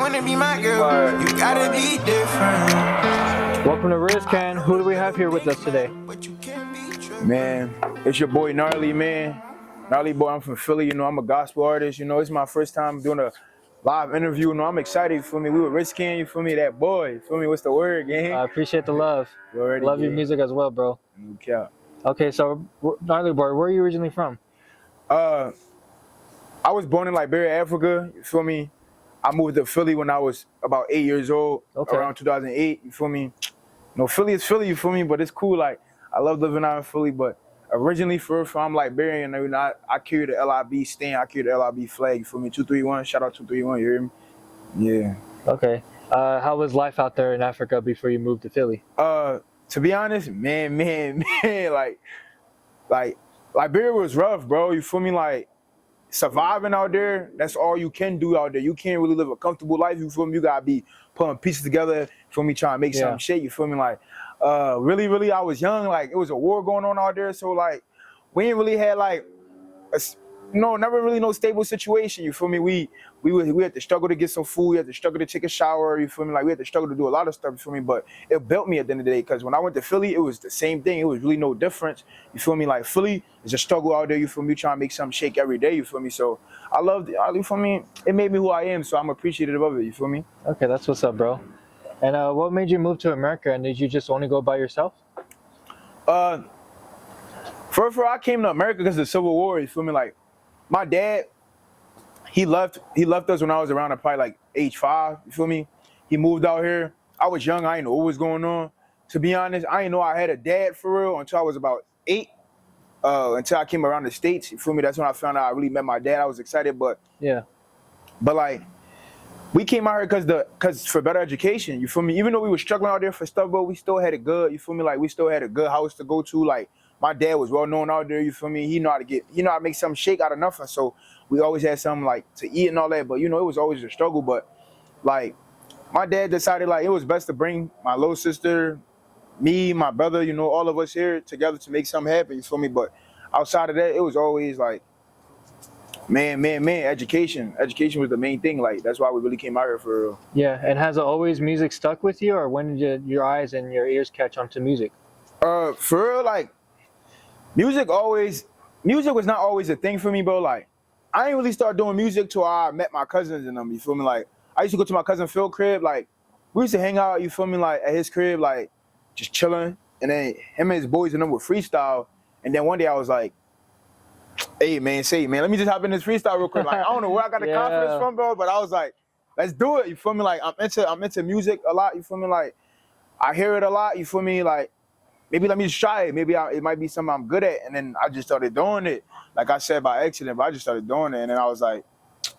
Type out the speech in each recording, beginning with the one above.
wanna be my girl, you gotta be different. Welcome to Rizzcan. Who do we have here with us today? Man, it's your boy Gnarly, man. NarlyBoyy, I'm from Philly, you know, I'm a gospel artist, you know, it's my first time doing a live interview, you know, I'm excited, you feel me? We were Rizzcan, you feel me? That boy, you feel me? What's the word, gang? I appreciate the love. You already Love did. your music as well, bro. No cap. Okay, so NarlyBoyy, where are you originally from? I was born in Liberia, Africa, you feel me? I moved to Philly when I was about 8 years old, around 2008, you feel me? You know, Philly is Philly, you feel me? But it's cool, like, I love living out in Philly, but originally from Liberian, you know, I carry the LIB stand, I carry the LIB flag, you feel me? 231, shout out 231, you hear me? Yeah. Okay. How was life out there in Africa before you moved to Philly? To be honest, man, like Liberia was rough, bro, you feel me? Like, surviving out there, that's all you can do out there. You can't really live a comfortable life, you feel me? You gotta be putting pieces together, you feel me, trying to make something shake, you feel me? Like, really, I was young, like, it was a war going on out there, so, like, we ain't really had, like, never really no stable situation, you feel me? We had to struggle to get some food, we had to struggle to take a shower, you feel me? Like, we had to struggle to do a lot of stuff, you feel me? But it built me at the end of the day, because when I went to Philly, it was the same thing. It was really no difference, you feel me? Like, Philly is a struggle out there, you feel me? Trying to make something shake every day, you feel me? So I loved it, you feel me? It made me who I am, so I'm appreciative of it, you feel me? Okay, that's what's up, bro. And what made you move to America, and did you just only go by yourself? First, I came to America because of the Civil War, you feel me? Like, my dad, he left us when I was around probably like age 5, you feel me? He moved out here. I was young, I didn't know what was going on. To be honest, I didn't know I had a dad for real until I was about 8, until I came around the States, you feel me? That's when I found out I really met my dad. I was excited, but like, we came out here cause for better education, you feel me? Even though we were struggling out there for stuff, but we still had it good, you feel me? Like, we still had a good house to go to. Like, my dad was well known out there, you feel me? He know how to make something shake out of nothing. So we always had something like to eat and all that, but you know, it was always a struggle. But like, my dad decided like it was best to bring my little sister, me, my brother, you know, all of us here together to make something happen, you feel me? But outside of that, it was always like, man, education was the main thing. Like, that's why we really came out here for real. Yeah, and has always music stuck with you, or when did your eyes and your ears catch on to music? For real, like, music was not always a thing for me, bro. Like, I ain't really start doing music till I met my cousins and them, you feel me? Like, I used to go to my cousin Phil's crib, like, we used to hang out, you feel me, like, at his crib, like, just chilling, and then him and his boys and them would freestyle, and then one day I was like, hey, man, let me just hop in this freestyle real quick. Like, I don't know where I got the confidence from, bro, but I was like, let's do it, you feel me? Like, I'm into music a lot, you feel me? Like, I hear it a lot, you feel me? Like, maybe let me just try it. Maybe it might be something I'm good at. And then I just started doing it. Like I said, by accident, but I just started doing it. And then I was like,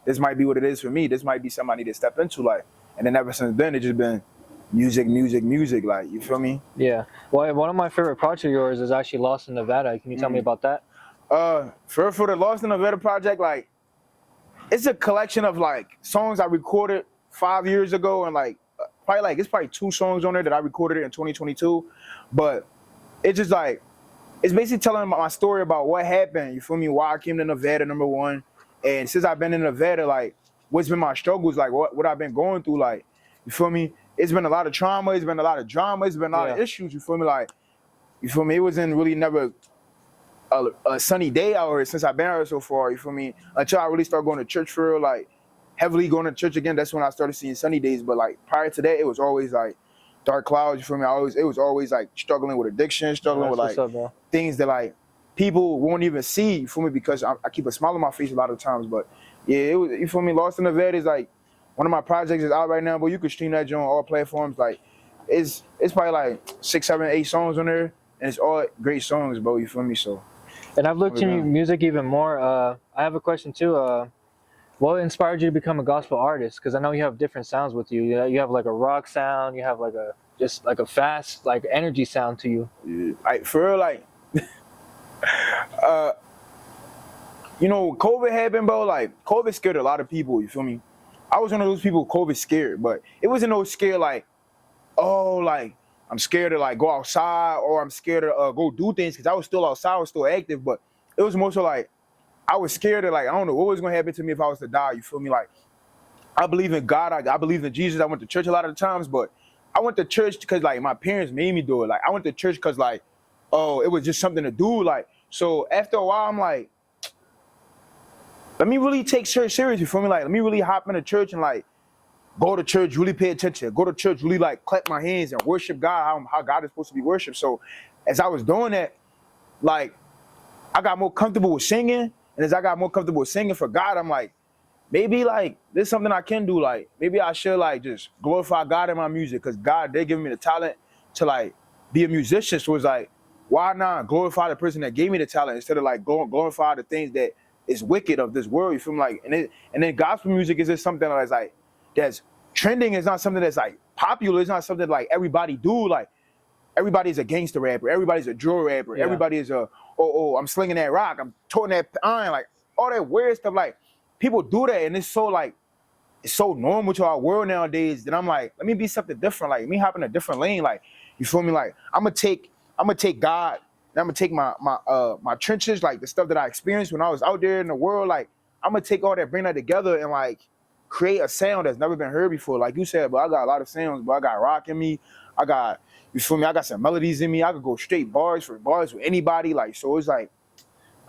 this might be what it is for me. This might be something I need to step into. Like, and then ever since then, it's just been music. Like, you feel me? Yeah. Well, one of my favorite parts of yours is actually Lost in Nevada. Can you tell me about that? For the Lost in Nevada project, like, it's a collection of like songs I recorded 5 years ago. And like, it's probably 2 songs on there that I recorded in 2022. But it's just like, it's basically telling my story about what happened, you feel me? Why I came to Nevada, number one. And since I've been in Nevada, like, what's been my struggles, like, what I've been going through, like, you feel me? It's been a lot of trauma, it's been a lot of drama, it's been a lot of issues, you feel me? Like, you feel me? It wasn't really never a sunny day out here since I've been out here so far, you feel me? Until I really started going to church for real, like, heavily going to church again, that's when I started seeing sunny days. But, like, prior to that, it was always, like, dark clouds, you feel me? It was always like struggling with addiction, struggling with like things that like people won't even see, you feel me? Because I keep a smile on my face a lot of times. But yeah, it was, you feel me? Lost in Nevada is like one of my projects is out right now, but you can stream that on all platforms. Like, it's probably like 6, 7, 8 songs on there, and it's all great songs, bro. You feel me? So. And I've looked into music even more. I have a question too. What inspired you to become a gospel artist? Because I know you have different sounds with you. You have like a rock sound. You have like a fast like energy sound to you. Yeah. Like, for real, like, you know, COVID happened, bro. Like, COVID scared a lot of people. You feel me? I was one of those people COVID scared, but it wasn't no scare like, oh, like, I'm scared to like go outside or I'm scared to go do things, because I was still outside, I was still active, but it was more so like I was scared of like, I don't know what was gonna happen to me if I was to die, you feel me? Like, I believe in God. I believe in Jesus. I went to church a lot of the times, but I went to church because like my parents made me do it. Like I went to church because like, oh, it was just something to do. Like so after a while, I'm like, let me really take church serious. You feel me? Like let me really hop into church and like go to church, really pay attention. Go to church, really like clap my hands and worship God how God is supposed to be worshipped. So as I was doing that, like I got more comfortable with singing, and as I got more comfortable with singing for God, I'm like, maybe like there's something I can do. Like maybe I should like just glorify God in my music, because God, they're giving me the talent to like be a musician. So it's like, why not glorify the person that gave me the talent instead of like glorify the things that is wicked of this world? You feel me? Like, and then gospel music is just something that's like that's trending. It's not something that's like popular. It's not something like everybody do. Like everybody's a gangster rapper. Everybody's a drill rapper. Yeah. Everybody is a I'm slinging that rock. I'm toting that iron. Like all that weird stuff. Like people do that, and it's so like it's so normal to our world nowadays that I'm like, let me be something different. Like me hop in a different lane. Like you feel me? Like I'm gonna take God, and I'm gonna take my trenches, like the stuff that I experienced when I was out there in the world. Like I'm gonna take all that, bring that together, and like create a sound that's never been heard before. Like you said, but I got a lot of sounds, but I got rock in me. I got, you feel me? I got some melodies in me. I could go straight bars with anybody. Like, so it's like,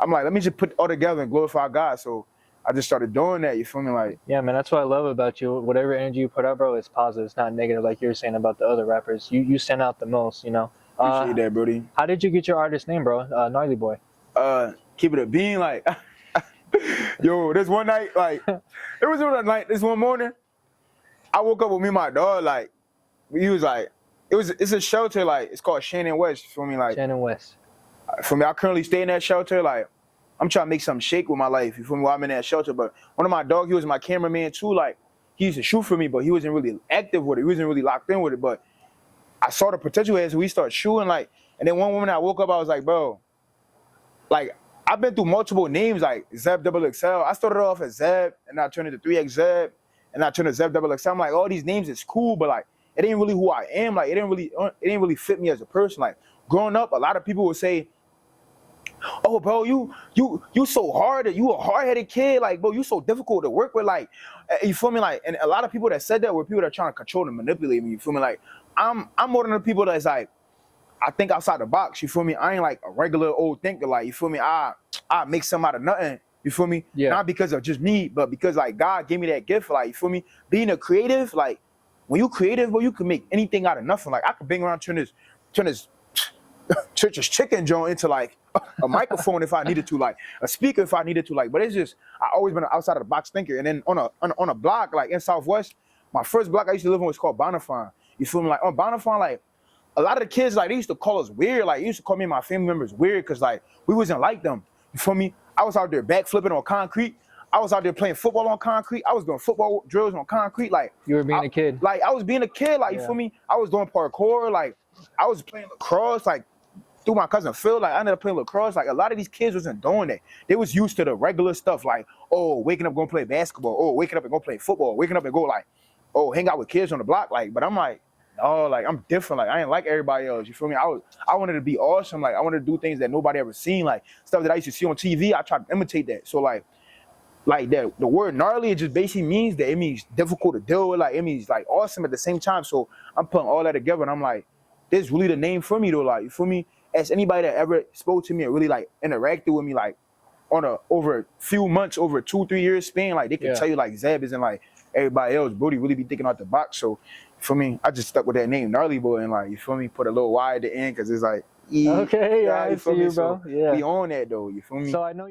I'm like, let me just put it all together and glorify God. So I just started doing that. You feel me? Like, yeah, man, that's what I love about you. Whatever energy you put out, bro, it's positive. It's not negative like you were saying about the other rappers. You stand out the most, you know. Appreciate that, Brody. How did you get your artist name, bro? NarlyBoyy. Keep it a bean, like, yo, this one night, like, it was one night, this one morning, I woke up with me and my dog, like, he was like, it's a shelter, like, it's called Shannon West, you feel me? Like, Shannon West. For me, I currently stay in that shelter, like, I'm trying to make something shake with my life, you feel me, while I'm in that shelter. But one of my dogs, he was my cameraman too, like, he used to shoot for me, but he wasn't really active with it, he wasn't really locked in with it, but I saw the potential as we started shooting, like, and then one woman I woke up, I was like, bro, like, I've been through multiple names, like Zeb XXL. I started off as Zeb, and I turned into 3X Zeb, and I turned to Zeb XXL. I'm like, all these names is cool, but like, it ain't really who I am. Like, it didn't really fit me as a person. Like, growing up, a lot of people would say, oh, bro, you so hard. You a hard-headed kid. Like, bro, you so difficult to work with. Like, you feel me? Like, and a lot of people that said that were people that are trying to control and manipulate me. You feel me? Like, I'm more than the people that's like, I think outside the box. You feel me? I ain't like a regular old thinker. Like, you feel me? I make something out of nothing. You feel me? Yeah. Not because of just me, but because like God gave me that gift. Like, you feel me? Being a creative, like when you creative, bro, you can make anything out of nothing. Like I could bang around turn this church's chicken joint into like a microphone if I needed to, like a speaker if I needed to, like. But it's just I always been an outside of the box thinker. And then on a block like in Southwest, my first block I used to live in was called Bonifant. You feel me? Like on Bonifant, like a lot of the kids like they used to call us weird. Like they used to call me and my family members weird because like we wasn't like them. You feel me? I was out there backflipping on concrete. I was out there playing football on concrete. I was doing football drills on concrete. Like you were being a kid. Like I was being a kid. Like you feel me? I was doing parkour. Like I was playing lacrosse. Like through my cousin Phil. Like I ended up playing lacrosse. Like a lot of these kids wasn't doing that. They was used to the regular stuff. Like waking up going play basketball. Waking up and go play football. Waking up and go like hang out with kids on the block. Like but I'm like. Oh, like I'm different. Like I ain't like everybody else. You feel me? I wanted to be awesome. Like I wanted to do things that nobody ever seen. Like stuff that I used to see on TV. I tried to imitate that. So like that the word gnarly, it just basically means that it means difficult to deal with. Like it means like awesome at the same time. So I'm putting all that together, and I'm like, this is really the name for me though. Like you feel me? As anybody that ever spoke to me and really like interacted with me, like over a few months, over a 2-3 years span, like they can tell you like Zeb isn't like everybody else. Brody really be thinking out the box. So. For me, I just stuck with that name, NarlyBoyy, and like you feel me, put a little Y at the end because it's like okay, yeah, I see you, bro. So we on that though, you feel me? So I know.